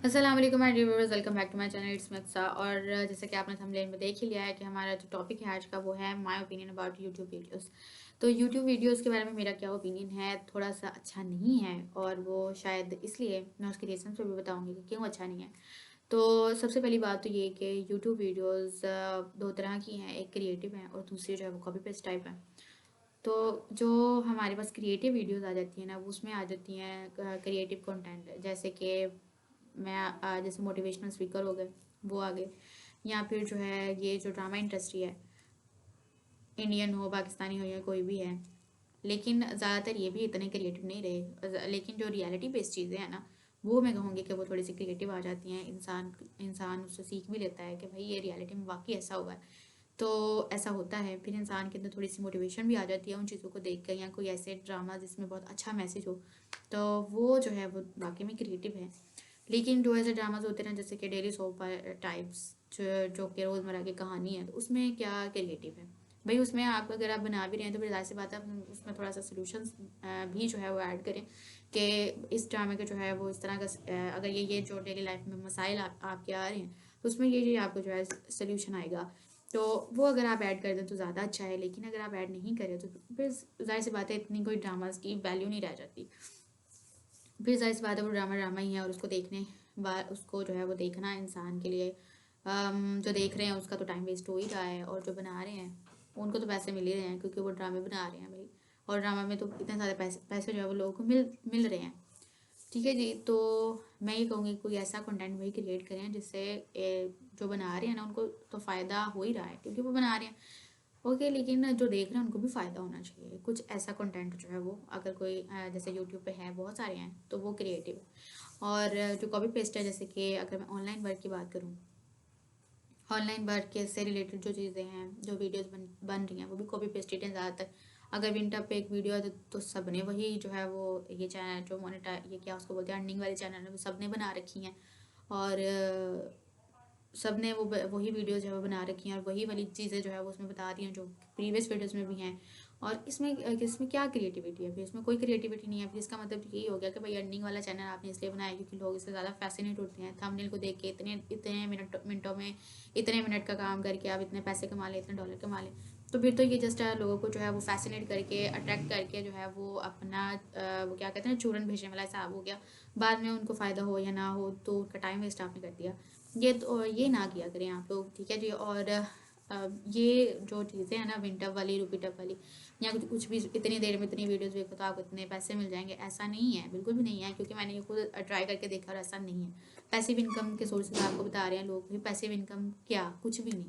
अस्सलाम वालेकुम my dear viewers, welcome back to my channel. It's Maksa. और जैसे कि आपने थंबनेल में देख ही लिया है कि हमारा जो टॉपिक है आज का वो है my opinion about YouTube videos. तो यूट्यूब वीडियोस के बारे में मेरा क्या ओपिनियन है, थोड़ा सा अच्छा नहीं है, और वो शायद इसलिए मैं उसके रीजन भी बताऊंगी कि क्यों अच्छा नहीं है। तो सबसे पहली बात तो ये कि यूट्यूब वीडियोस दो तरह की हैं, एक क्रिएटिव है और दूसरी जो है वो कॉपी पेस्ट टाइप है। तो जो हमारे पास क्रिएटिव वीडियोस आ जाती हैं ना, वो उसमें आ जाती हैं क्रिएटिव कंटेंट, जैसे कि मैं जैसे मोटिवेशनल स्पीकर हो गए, वो आ गए, या फिर जो है ये जो ड्रामा इंडस्ट्री है, इंडियन हो पाकिस्तानी हो या कोई भी है, लेकिन ज़्यादातर ये भी इतने क्रिएटिव नहीं रहे। लेकिन जो रियलिटी बेस्ड चीज़ें हैं ना, वो मैं कहूँगी कि वो थोड़ी सी क्रिएटिव आ जाती हैं। इंसान इंसान उससे सीख भी लेता है कि भाई ये रियलिटी में वाकई ऐसा हुआ है, तो ऐसा होता है। फिर इंसान के अंदर थोड़ी सी मोटिवेशन भी आ जाती है उन चीज़ों को देख कर, या कोई ऐसे ड्रामा जिसमें बहुत अच्छा मैसेज हो, तो वो जो है वो वाकई में क्रिएटिव है। लेकिन जो ऐसे ड्रामाज होते हैं जैसे कि डेली सोप टाइप्स, जो कि रोज़मर्रा की कहानी है, तो उसमें क्या क्रिएटिव है भाई? उसमें आप अगर आप बना भी रहे हैं तो फिर जाहिर सी बात है आप उसमें थोड़ा सा सोल्यूशन भी जो है वो ऐड करें कि इस ड्रामे का जो है वो इस तरह का अगर ये जो डेली लाइफ में मसाइल आपके आ रहे हैं, तो उसमें ये आपको जो है सोल्यूशन आएगा। तो वो अगर आप ऐड कर दें तो ज़्यादा अच्छा है। लेकिन अगर आप ऐड नहीं करें तो फिर जाहिर सी बात है इतनी कोई ड्रामाज की वैल्यू नहीं रह जाती। फिर ज़ाहिर सी बात है वो ड्रामा ड्रामा ही है, और उसको जो है वो देखना इंसान के लिए, जो देख रहे हैं उसका तो टाइम वेस्ट हो ही रहा है, और जो बना रहे हैं उनको तो पैसे मिल ही रहे हैं क्योंकि वो ड्रामे बना रहे हैं भाई। और ड्रामा में तो इतने सारे पैसे पैसे जो है वो लोगों को मिल मिल रहे हैं। ठीक है जी। तो मैं ये कहूँगी कोई ऐसा कंटेंट वही क्रिएट करें जिससे जो बना रहे हैं ना उनको तो फ़ायदा हो ही रहा है क्योंकि वो बना रहे हैं। ओके, लेकिन जो देख रहे हैं उनको भी फ़ायदा होना चाहिए। कुछ ऐसा कंटेंट जो है वो अगर कोई जैसे यूट्यूब पे है, बहुत सारे हैं, तो वो क्रिएटिव है। और जो कॉपी पेस्ट है, जैसे कि अगर मैं ऑनलाइन वर्क की बात करूँ, ऑनलाइन वर्क के से रिलेटेड जो चीज़ें हैं, जो वीडियोस बन रही हैं, वो भी कॉपी पेस्टेड हैं ज़्यादातर। अगर विंटर पे एक वीडियो है तो सब ने वही जो है वो ये चैनल जो मोनेटाइज, ये क्या उसको बोलते हैं, अर्निंग वाले चैनल है, वो सब ने बना रखी हैं। और सब ने वही वीडियो जो है वो बना रखी हैं, और वही वाली चीज़ें जो है वो उसमें बता रही हैं जो प्रीवियस वीडियोस में भी हैं। और इसमें क्या क्रिएटिविटी है? फिर इसमें कोई क्रिएटिविटी नहीं है। फिर इसका मतलब यही हो गया कि भाई अर्निंग वाला चैनल आपने इसलिए बनाया क्योंकि लोग इससे ज़्यादा फैसिनेट होते हैं थंबनेल को देख के, इतने इतने मिनटों में इतने मिनट का काम करके आप इतने पैसे कमा लें, इतने डॉलर कमा लें। तो फिर तो ये जस्ट लोगों को जो है वो फैसिनेट करके, अट्रैक्ट करके जो है वो अपना वो क्या कहते हैं, चूरन भेजने वाला हिसाब हो गया। बाद में उनको फ़ायदा हो या ना हो तो उनका टाइम वेस्ट आपने कर दिया। ये ना किया करें आप लोग, ठीक है जी। और ये जो चीज़ें हैं ना, विंटअप वाली, रिपीटअप वाली, या कुछ कुछ भी इतनी देर में इतनी वीडियोस देखो तो आपको इतने पैसे मिल जाएंगे, ऐसा नहीं है, बिल्कुल भी नहीं है। क्योंकि मैंने ये खुद ट्राई करके देखा और ऐसा नहीं है। पैसिव इनकम के सोर्सेज आपको बता रहे हैं लोग भी, पैसिव इनकम क्या, कुछ भी नहीं,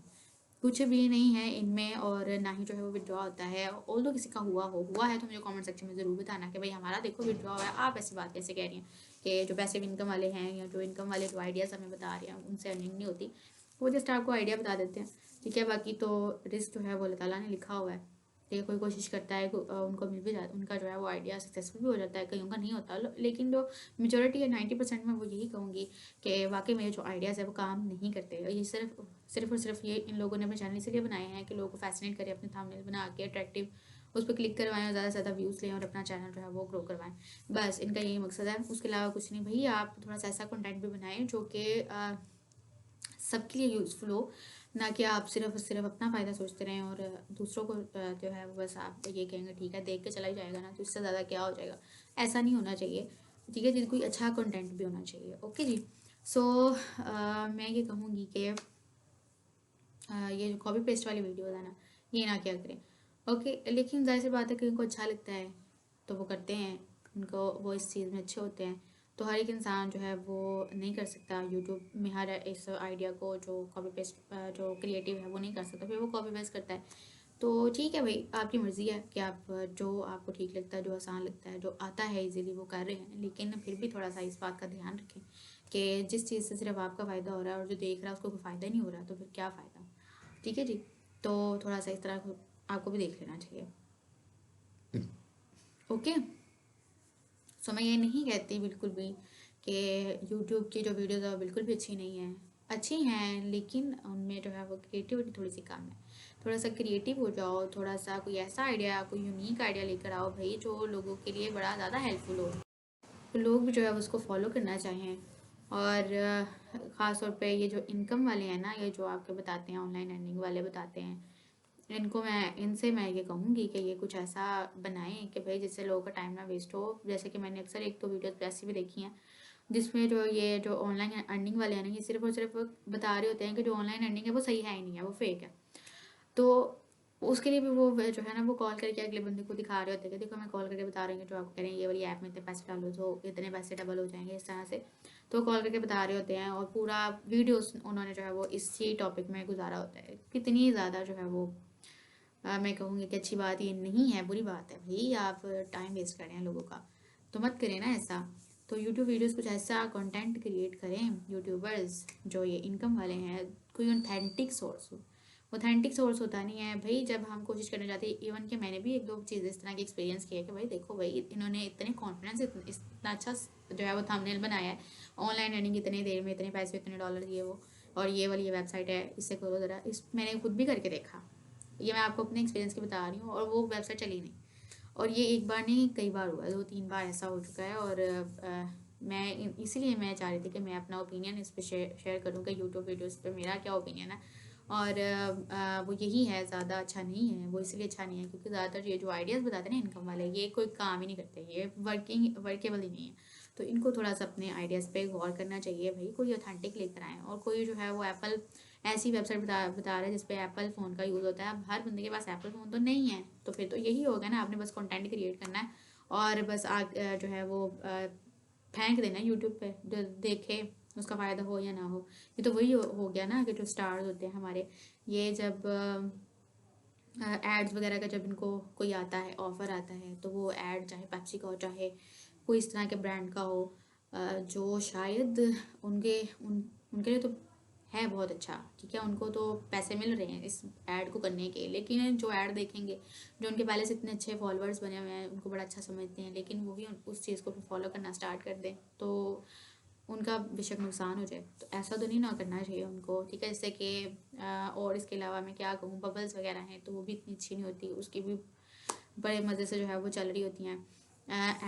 कुछ भी नहीं है इनमें। और ना ही जो है वो विड्रॉ होता है। ऑल्दो किसी का हुआ है तो मुझे कमेंट सेक्शन में ज़रूर बताना कि भाई हमारा देखो विड्रॉ हुआ है, आप ऐसी बात कैसे कह रही हैं कि जो पैसिव इनकम वाले हैं या जो इनकम वाले जो आइडियाज़ हमें बता रहे हैं उनसे अर्निंग नहीं होती। वो जस्ट आपको आइडिया बता देते हैं, ठीक है। बाकी तो रिस्क जो है वो अल्लाह ताला ने लिखा हुआ है। ठीक है, कोई कोशिश करता है उनको मिल भी जाता, उनका जो है वो आइडिया सक्सेसफुल भी हो जाता है, कईयों का नहीं होता। लेकिन जो मेजोरिटी है 90% में, वो यही कहूँगी कि वाकई में जो आइडियाज़ है वो काम नहीं करते। ये सिर्फ और सिर्फ ये इन लोगों ने अपने चैनल इसलिए बनाए हैं कि लोगों को फैसिनेट करें, अपने थंबनेल बना के अट्रैक्टिव उस पर क्लिक करवाएं और ज़्यादा से ज़्यादा व्यूज़ लें और अपना चैनल जो है वो ग्रो करवाएं। बस इनका यही मकसद है, उसके अलावा कुछ नहीं। भैया आप थोड़ा सा ऐसा कंटेंट भी बनाएं जो कि सबके लिए यूज़फुल हो, ना कि आप सिर्फ और सिर्फ अपना फ़ायदा सोचते रहें और दूसरों को जो है वो बस आप ये कहेंगे ठीक है देख के चला ही जाएगा ना, तो इससे ज़्यादा क्या हो जाएगा। ऐसा नहीं होना चाहिए, ठीक है जी। कोई अच्छा कंटेंट भी होना चाहिए, ओके जी। सो मैं ये कहूँगी कि ये जो कॉपी पेस्ट वाली वीडियोज़ है ना, ये ना क्या करें, ओके। लेकिन जाहिर सी बात है कि उनको अच्छा लगता है तो वो करते हैं, उनको वो इस चीज़ में अच्छे होते हैं। तो हर एक इंसान जो है वो नहीं कर सकता यूट्यूब में हर इस आइडिया को, जो कॉपी पेस्ट जो क्रिएटिव है वो नहीं कर सकता, फिर वो कॉपी पेस्ट करता है। तो ठीक है भाई, आपकी मर्ज़ी है कि आप जो आपको ठीक लगता है, जो आसान लगता है, जो आता है इजीली, वो कर रहे हैं। लेकिन फिर भी थोड़ा सा इस बात का ध्यान रखें कि जिस चीज़ से सिर्फ आपका फ़ायदा हो रहा है और जो देख रहा है उसको कोई फ़ायदा नहीं हो रहा, तो फिर क्या फ़ायदा, ठीक है जी। तो थोड़ा सा इस तरह आपको भी देख लेना चाहिए, ओके। सो मैं ये नहीं कहती बिल्कुल भी कि यूट्यूब की जो वीडियोज़ है वो बिल्कुल भी अच्छी नहीं है, अच्छी हैं, लेकिन उनमें जो है वो क्रिएटिविटी थोड़ी सी कम है। थोड़ा सा क्रिएटिव हो जाओ, थोड़ा सा कोई ऐसा आइडिया, कोई यूनिक आइडिया लेकर आओ भाई, जो लोगों के लिए बड़ा ज़्यादा हेल्पफुल हो, तो लोग भी जो है उसको फॉलो करना चाहें। और ख़ास तौर पे ये जो इनकम वाले हैं ना, ये जो आपके बताते हैं ऑनलाइन अर्निंग वाले बताते हैं, इनसे मैं ये कहूँगी कि ये कुछ ऐसा बनाएं कि भाई जिससे लोगों का टाइम ना वेस्ट हो। जैसे कि मैंने अक्सर एक तो वीडियोस ऐसी भी देखी हैं जिसमें जो ऑनलाइन अर्निंग वाले हैं ना, ये सिर्फ और सिर्फ बता रहे होते हैं कि जो ऑनलाइन अर्निंग है वो सही है ही नहीं है, वो फेक है। तो उसके लिए भी वो जो है ना, वो कॉल करके अगले बंदे को दिखा रहे होते हैं कि देखो मैं कॉल करके बता रही हूँ, जो आपको कह रहे हैं ये वाली ऐप में इतने पैसे डालो तो इतने पैसे डबल हो जाएंगे, इस तरह से। तो कॉल करके बता रहे होते हैं और पूरा वीडियोस उन्होंने जो है वो इसी टॉपिक में गुजारा होता है। कितनी ज़्यादा जो है वो मैं कहूँगी कि अच्छी बात ये नहीं है, बुरी बात है भाई। आप टाइम वेस्ट कर रहे हैं लोगों का, तो मत करें ना ऐसा। तो यूट्यूब वीडियोस कुछ ऐसा कंटेंट क्रिएट करें यूट्यूबर्स जो ये इनकम वाले हैं, कोई ऑथेंटिक सोर्स हो। ऑथेंटिक सोर्स होता नहीं है भाई। जब हम कोशिश करने जाते हैं, इवन कि मैंने भी एक दो चीज़ें इस तरह की एक्सपीरियंस किया कि भाई देखो भाई इन्होंने इतने कॉन्फिडेंस इतना अच्छा जो है वो थंबनेल बनाया है, ऑनलाइन अर्निंग इतनी देर में इतने पैसे इतने डॉलर ये वो, और ये वाली ये वेबसाइट है, इससे करो ज़रा। इस मैंने खुद भी करके देखा, ये मैं आपको अपने एक्सपीरियंस की बता रही हूँ, और वो वेबसाइट चली नहीं। और ये एक बार नहीं कई बार हुआ, 2-3 बार ऐसा हो चुका है। और मैं इसीलिए मैं चाह रही थी कि मैं अपना ओपिनियन इस पर शेयर करूँ कि यूट्यूब वीडियोस पे मेरा क्या ओपिनियन है। और वो यही है, ज़्यादा अच्छा नहीं है वो। इसलिए अच्छा नहीं है क्योंकि ज़्यादातर ये जो आइडियाज़ बताते हैं ना इनकम वाले, ये कोई काम ही नहीं करते, ये वर्केबल ही नहीं है। तो इनको थोड़ा सा अपने आइडियाज़ पे गौर करना चाहिए भाई। कोई ऑथेंटिक लेकर आएँ। और कोई जो है वो एप्पल ऐसी वेबसाइट बता रहा है जिसपे एप्पल फ़ोन का यूज़ होता है। अब हर बंदे के पास एप्पल फ़ोन तो नहीं है, तो फिर तो यही होगा ना, आपने बस कंटेंट क्रिएट करना है और बस जो है वो फेंक देना यूट्यूब पे, जो देखे उसका फ़ायदा हो या ना हो। ये तो वही हो गया ना कि जो स्टार्स होते हैं हमारे, ये जब एड्स वगैरह का जब इनको कोई आता है, ऑफ़र आता है, तो वो ऐड चाहे पेप्सी का हो चाहे कोई इस तरह के ब्रांड का हो, जो शायद उनके लिए तो है बहुत अच्छा, ठीक है, उनको तो पैसे मिल रहे हैं इस ऐड को करने के। लेकिन जो ऐड देखेंगे, जो उनके पहले से इतने अच्छे फॉलोअर्स बने हुए हैं, उनको बड़ा अच्छा समझते हैं, लेकिन वो भी उस चीज़ को फॉलो करना स्टार्ट कर दें तो उनका बेशक नुकसान हो जाए। तो ऐसा तो नहीं ना करना चाहिए उनको, ठीक है। जैसे कि और इसके अलावा मैं क्या कहूँ, बबल्स वगैरह हैं तो वो भी इतनी अच्छी नहीं होती, उसकी भी बड़े मज़े से जो है वो चल रही होती हैं,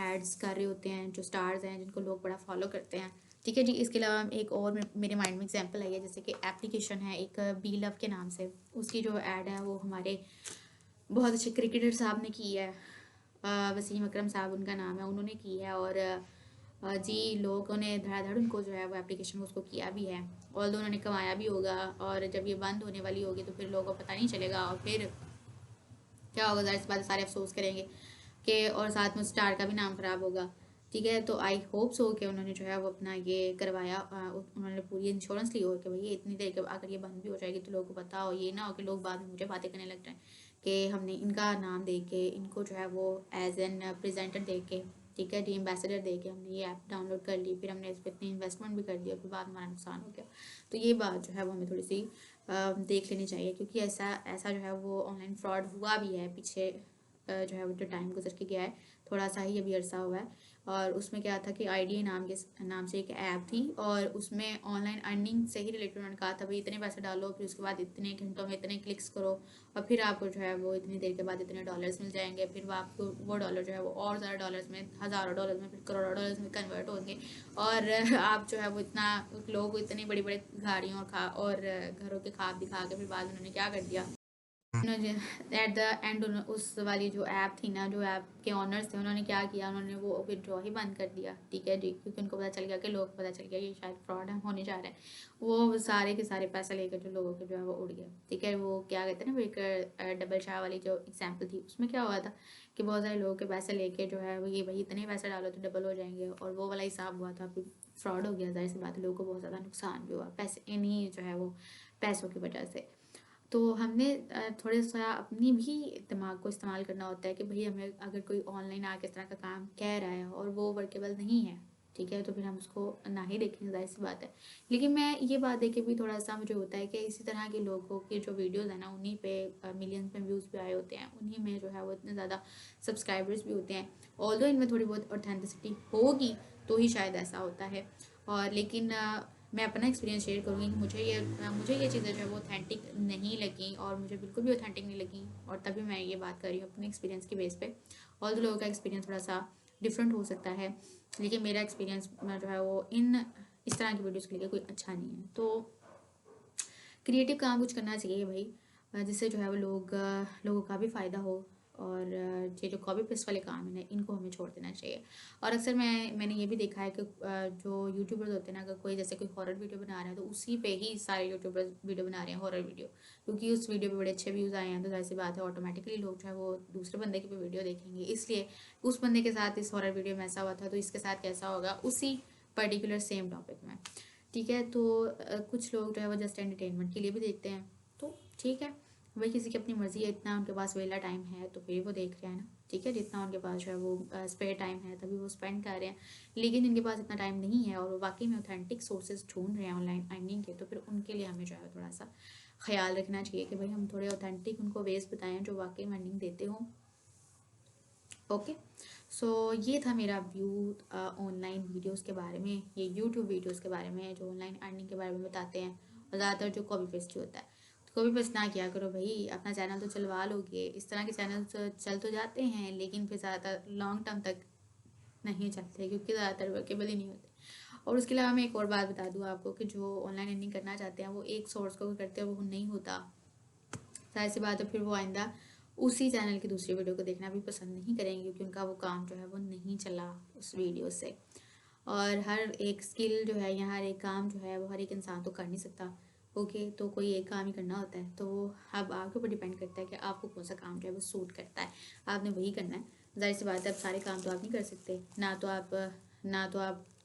एड्स कर रहे होते हैं जो स्टार्स हैं जिनको लोग बड़ा फॉलो करते हैं, ठीक है जी। इसके अलावा एक और मेरे माइंड में एग्जांपल आई है, जैसे कि एप्लीकेशन है एक बी लव के नाम से, उसकी जो ऐड है वो हमारे बहुत अच्छे क्रिकेटर साहब ने की है। वसीम अकरम साहब उनका नाम है, उन्होंने की है। और जी लोगों ने धड़ाधड़ उनको जो है वो एप्लीकेशन उसको किया भी है, और उन्होंने कमाया भी होगा। और जब ये बंद होने वाली होगी तो फिर लोगों को पता नहीं चलेगा, और फिर क्या होगा, ज़ाहिर सी बात है सारे अफसोस करेंगे कि, और साथ में स्टार का भी नाम ख़राब होगा, ठीक है। तो आई होप सो कि उन्होंने जो है वो अपना ये करवाया, उन्होंने पूरी इंश्योरेंस ली हो कि भाई ये इतनी देर के अगर ये बंद भी हो जाएगी तो लोगों को पता हो, ये ना हो कि लोग बाद में मुझे बातें करने लग जाएं कि हमने इनका नाम दे के, इनको जो है वो एज एन प्रेजेंटर दे के, ठीक है, डी एम्बेसडर दे के हमने ये ऐप डाउनलोड कर ली, फिर हमने इस पर इतनी इन्वेस्टमेंट भी कर दी और फिर बाद में हमारा नुकसान हो गया। तो ये बात जो है वो हमें थोड़ी सी देख लेनी चाहिए, क्योंकि ऐसा ऐसा जो है वो ऑनलाइन फ्रॉड हुआ भी है पीछे, जो है वो जो टाइम गुजर के गया है, थोड़ा सा ही अभी अरसा हुआ है। और उसमें क्या था कि आईडी नाम से एक ऐप थी, और उसमें ऑनलाइन अर्निंग से ही रिलेटेड उन्होंने कहा था भाई इतने पैसे डालो, फिर उसके बाद इतने घंटों में इतने क्लिक्स करो, और फिर आपको जो है वो इतनी देर के बाद इतने डॉलर्स मिल जाएंगे। फिर वो आपको वो डॉलर जो है वो और ज़्यादा डॉलर्स में, हज़ारों डॉलर्स में, फिर करोड़ों डॉलर्स में कन्वर्ट होंगे। और आप जो है वो इतना, लोगों को इतनी बड़ी बड़ी गाड़ियों और घरों के ख्वाब दिखा के फिर बाद में उन्होंने क्या कर दिया, एट द एंड उस वाली जो ऐप थी ना, जो ऐप के ऑनर्स थे, उन्होंने क्या किया, उन्होंने वो विड्रॉ ही बंद कर दिया, ठीक है जी, क्योंकि उनको पता चल गया कि लोग पता चल गया ये शायद फ्रॉड होने जा रहा है। वो सारे के सारे पैसे लेकर जो लोगों के जो है वो उड़ गया, ठीक है। वो क्या कहते हैं ना, वो एक डबल शाह वाली जो एग्जाम्पल थी, उसमें क्या हुआ था कि बहुत सारे लोगों के पैसे लेके जो है वो ये भाई इतने पैसे डालो तो डबल हो जाएंगे, और वो वाला हिसाब हुआ था, फिर फ्रॉड हो गया। ज़ाहिर सी बात है लोगों को बहुत ज़्यादा नुकसान भी हुआ, पैसे इन्हीं जो है वो पैसों की वजह से। तो हमने थोड़ा सा अपनी भी दिमाग को इस्तेमाल करना होता है कि भाई हमें अगर कोई ऑनलाइन आके इस तरह का काम कह रहा है और वो वर्केबल नहीं है, ठीक है, तो फिर हम उसको ना ही देखें, ज़ाहिर सी बात है। लेकिन मैं ये बात देख के भी थोड़ा सा मुझे होता है कि इसी तरह के लोगों की जो वीडियोज़ है ना, उन्हीं पे मिलियंस में व्यूज़ भी आए होते हैं, उन्हीं में जो है वो इतने ज़्यादा सब्सक्राइबर्स भी होते हैं। ऑल्दो इनमें थोड़ी बहुत ऑथेंटिसिटी होगी तो ही शायद ऐसा होता है। और लेकिन मैं अपना एक्सपीरियंस शेयर करूँगी कि मुझे ये चीज़ें जो है वो ऑथेंटिक नहीं लगी, और मुझे बिल्कुल भी ऑथेंटिक नहीं लगी, और तभी मैं ये बात कर रही हूँ अपने एक्सपीरियंस की बेस पे। और लोगों का एक्सपीरियंस थोड़ा सा डिफरेंट हो सकता है, लेकिन मेरा एक्सपीरियंस जो है वो इन इस तरह की वीडियोस के लिए कोई अच्छा नहीं है। तो क्रिएटिव काम कुछ करना चाहिए भाई, जिससे जो है वो लोगों का भी फ़ायदा हो। और ये जो कॉपी पेस्ट वाले काम है ना, इनको हमें छोड़ देना चाहिए। और अक्सर मैंने ये भी देखा है कि जो यूट्यूबर्स होते हैं ना, अगर कोई जैसे कोई हॉरर वीडियो बना रहा है तो उसी पे ही सारे यूट्यूबर्स वीडियो बना रहे हैं हॉरर वीडियो, क्योंकि उस वीडियो पे बड़े अच्छे व्यूज़ आए हैं। तो जाहिर सी बात है ऑटोमेटिकली लोग जो है वो दूसरे बंदे की भी वीडियो देखेंगे। इसलिए उस बंदे के साथ इस हॉरर वीडियो में ऐसा हुआ था तो इसके साथ कैसा होगा उसी पर्टिकुलर सेम टॉपिक में। ठीक है, तो कुछ लोग जो है वो जस्ट एंटरटेनमेंट के लिए भी देखते हैं, तो ठीक है, वही किसी की अपनी मर्जी है। इतना उनके पास वेला टाइम है तो फिर वो देख रहे हैं ना, ठीक है, जितना उनके पास जो है वो स्पेयर टाइम है तभी वो स्पेंड कर रहे हैं। लेकिन जिनके पास इतना टाइम नहीं है और वो वाकई में ऑथेंटिक सोर्सेज ढूंढ रहे हैं ऑनलाइन अर्निंग के, तो फिर उनके लिए हमें जो है थोड़ा सा ख्याल रखना चाहिए कि भाई हम थोड़े ऑथेंटिक उनको वेज बताएं जो वाकई में अर्निंग देते हों। ओके, सो ये था मेरा व्यू ऑनलाइन वीडियोस के बारे में, ये यूट्यूब वीडियोस के बारे में जो ऑनलाइन अर्निंग के बारे में बताते हैं। और ज़्यादातर जो कॉपी पेस्ट होता है, तो कॉपी पेस्ट ना किया करो भाई, अपना चैनल तो चलवा लोगे। इस तरह के चैनल चल तो जाते हैं लेकिन फिर ज़्यादातर लॉन्ग टर्म तक नहीं चलते, क्योंकि ज़्यादातर वर्केबल ही नहीं होते। और उसके अलावा मैं एक और बात बता दूँ आपको कि जो ऑनलाइन अर्निंग करना चाहते हैं वो एक सोर्स को करते हैं वो नहीं होता। जाहिर सी बात है फिर वो आइंदा उसी चैनल की दूसरी वीडियो को देखना भी पसंद नहीं करेंगे, क्योंकि उनका वो काम जो है वो नहीं चला उस वीडियो से। और हर एक स्किल जो है या हर एक काम जो है वो हर एक इंसान तो कर नहीं सकता। ओके, तो कोई एक काम ही करना होता है, तो अब आपके ऊपर डिपेंड करता है कि आपको कौन सा काम जो है वो सूट करता है, आपने वही करना है। जाहिर सी बात है अब सारे काम तो आप नहीं कर सकते, ना तो आप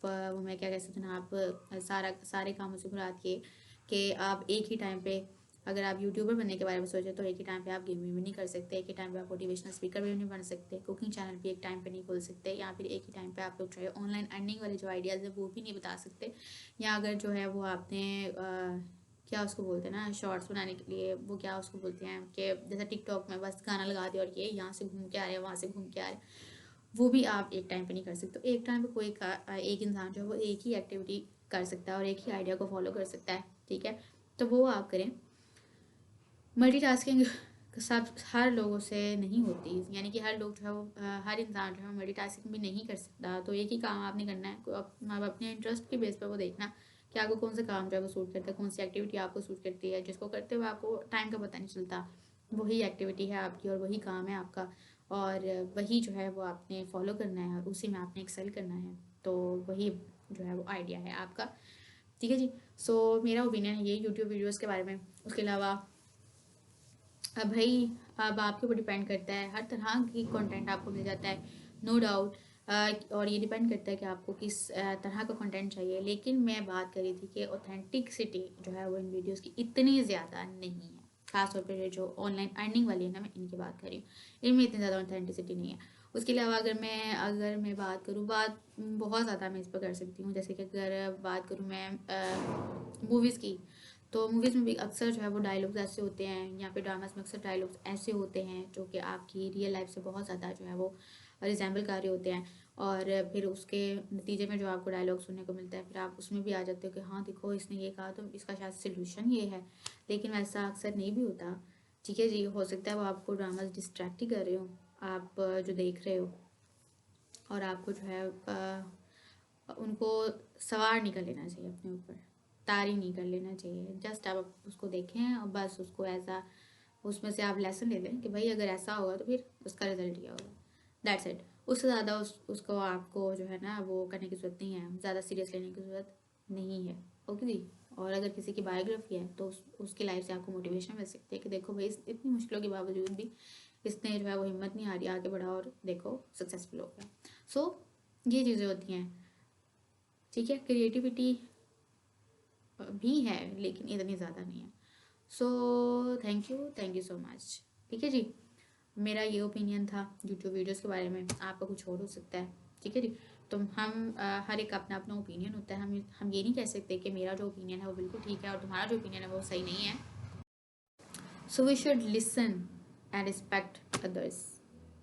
वो मैं क्या कह सकती हूँ ना, आप सारे कामों से मुराद ये कि आप एक ही टाइम पे, अगर आप यूट्यूबर बनने के बारे में सोचें तो एक ही टाइम पे आप गेमिंग भी नहीं कर सकते, एक ही टाइम पे आप मोटिवेशनल स्पीकर भी नहीं बन सकते, कुकिंग चैनल भी एक टाइम पे नहीं खोल सकते, या फिर एक ही टाइम पे आप लोग जो है ऑनलाइन अर्निंग वाले जो आइडियाज़ है वो भी नहीं बता सकते। या अगर जो है वो आपने क्या उसको बोलते हैं ना, शॉर्ट्स बनाने के लिए वो क्या उसको बोलते हैं कि जैसे टिकटॉक में बस गाना लगा दिया और ये यहाँ से घूम के आ रहे हैं वहाँ से घूम के आ रहे हैं, वो भी आप एक टाइम पे नहीं कर सकते। तो एक टाइम पे एक इंसान जो है वो एक ही एक्टिविटी कर सकता है और एक ही आइडिया को फॉलो कर सकता है, ठीक है, तो वो आप करें। मल्टीटास्किंग सब हर लोगों से नहीं होती, यानी कि हर लोग जो है वो हर इंसान जो है मल्टीटास्किंग भी नहीं कर सकता। तो एक ही काम आपने करना है, आप अपने इंटरेस्ट के बेस पर वो देखना कि आपको कौन सा काम जो है वो सूट करता है, कौन सी एक्टिविटी आपको सूट करती है, जिसको करते हुए आपको टाइम का पता नहीं चलता, वही एक्टिविटी है आपकी और वही काम है आपका, और वही जो है वो आपने फॉलो करना है और उसी में आपने एक्सेल करना है। तो वही जो है वो आइडिया है आपका, ठीक है जी। सो मेरा ओपिनियन है ये यूट्यूब वीडियोज़ के बारे में। उसके अलावा अब भाई, अब आपके ऊपर डिपेंड करता है, हर तरह की कंटेंट आपको मिल जाता है, नो डाउट। और ये डिपेंड करता है कि आपको किस तरह का कंटेंट चाहिए। लेकिन मैं बात कर रही थी कि ऑथेंटिसिटी जो है वो इन वीडियोस की इतनी ज़्यादा नहीं है, खासतौर पर ये जो ऑनलाइन अर्निंग वाली है ना, मैं इनकी बात कर रही हूँ, इनमें इतनी ज़्यादा ऑथेंटिसिटी नहीं है। उसके अलावा अगर मैं बात करूँ, बात बहुत ज़्यादा मैं इस पर कर सकती हूँ, जैसे कि अगर बात करूँ मैं मूवीज़ की, तो मूवीज़ में भी अक्सर जो है वो डायलॉग्स ऐसे होते हैं, या फिर ड्रामास में अक्सर डायलॉग्स ऐसे होते हैं जो कि आपकी रियल लाइफ से बहुत ज़्यादा जो है वो रिजेंबल कर रहे होते हैं। और फिर उसके नतीजे में जो आपको डायलॉग सुनने को मिलता है, फिर आप उसमें भी आ जाते हो कि हाँ देखो इसने ये कहा तो इसका शायद सोल्यूशन ये है, लेकिन वैसा अक्सर नहीं भी होता। ठीक है जी, हो सकता है वो आपको ड्रामास डिस्ट्रैक्ट ही कर रहे हो, आप जो देख रहे हो, और आपको जो है उनको सवार नहीं कर लेना चाहिए अपने ऊपर, तारी नहीं कर लेना चाहिए। जस्ट आप उसको देखें और बस उसको ऐसा, उसमें से आप लेसन ले लें कि भाई अगर ऐसा होगा तो फिर उसका रिजल्ट ये होगा, दैट्स इट। उससे ज़्यादा उसको आपको जो है ना वो करने की ज़रूरत नहीं है, ज़्यादा सीरियस लेने की ज़रूरत नहीं है। ओके जी। और अगर किसी की बायोग्राफी है तो उसकी लाइफ से आपको मोटिवेशन मिल सकती है कि देखो भाई इतनी मुश्किलों के बावजूद भी इसने जो है वो हिम्मत नहीं हारी, आगे बढ़ा और देखो सक्सेसफुल हो गया। सो ये चीज़ें होती हैं, ठीक है। क्रिएटिविटी भी है लेकिन इतनी ज़्यादा नहीं है। So thank you so much, ठीक है जी। मेरा ये ओपिनियन था यूट्यूब वीडियोस के बारे में, आपका कुछ और हो सकता है, ठीक है जी। तो हम हर एक अपना अपना ओपिनियन होता है, हम ये नहीं कह सकते कि मेरा जो ओपिनियन है वो बिल्कुल ठीक है और तुम्हारा जो ओपिनियन है वो सही नहीं है। So we should listen and respect others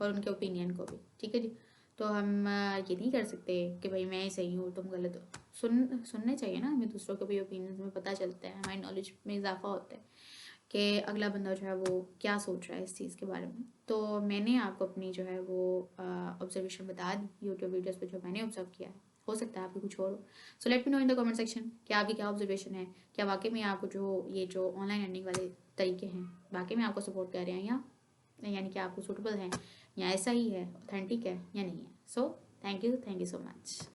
और उनके ओपिनियन को भी, ठीक है जी। तो हम ये नहीं कर सकते कि भाई मैं ही सही हूँ तुम गलत हो। सुनने चाहिए ना हमें दूसरों के भी ओपिनियन, हमें पता चलता है, हमारी नॉलेज में इजाफा होता है कि अगला बंदा जो है वो क्या सोच रहा है इस चीज़ के बारे में। तो मैंने आपको अपनी जो है वो ऑब्जर्वेशन बता दी यूट्यूब वीडियोज़ पर जो मैंने ऑब्जर्व किया है, हो सकता है आपकी कुछ और हो। So let me know in the comment section कि आपकी क्या ऑब्जर्वेशन है, क्या वाकई में आपको जो ऑनलाइन अर्निंग वाले तरीके हैं वाकई में आपको सपोर्ट कर रहे हैं, या यानी कि आपको सूटेबल है, या ऐसा ही है, ऑथेंटिक है या नहीं है। So thank you so much.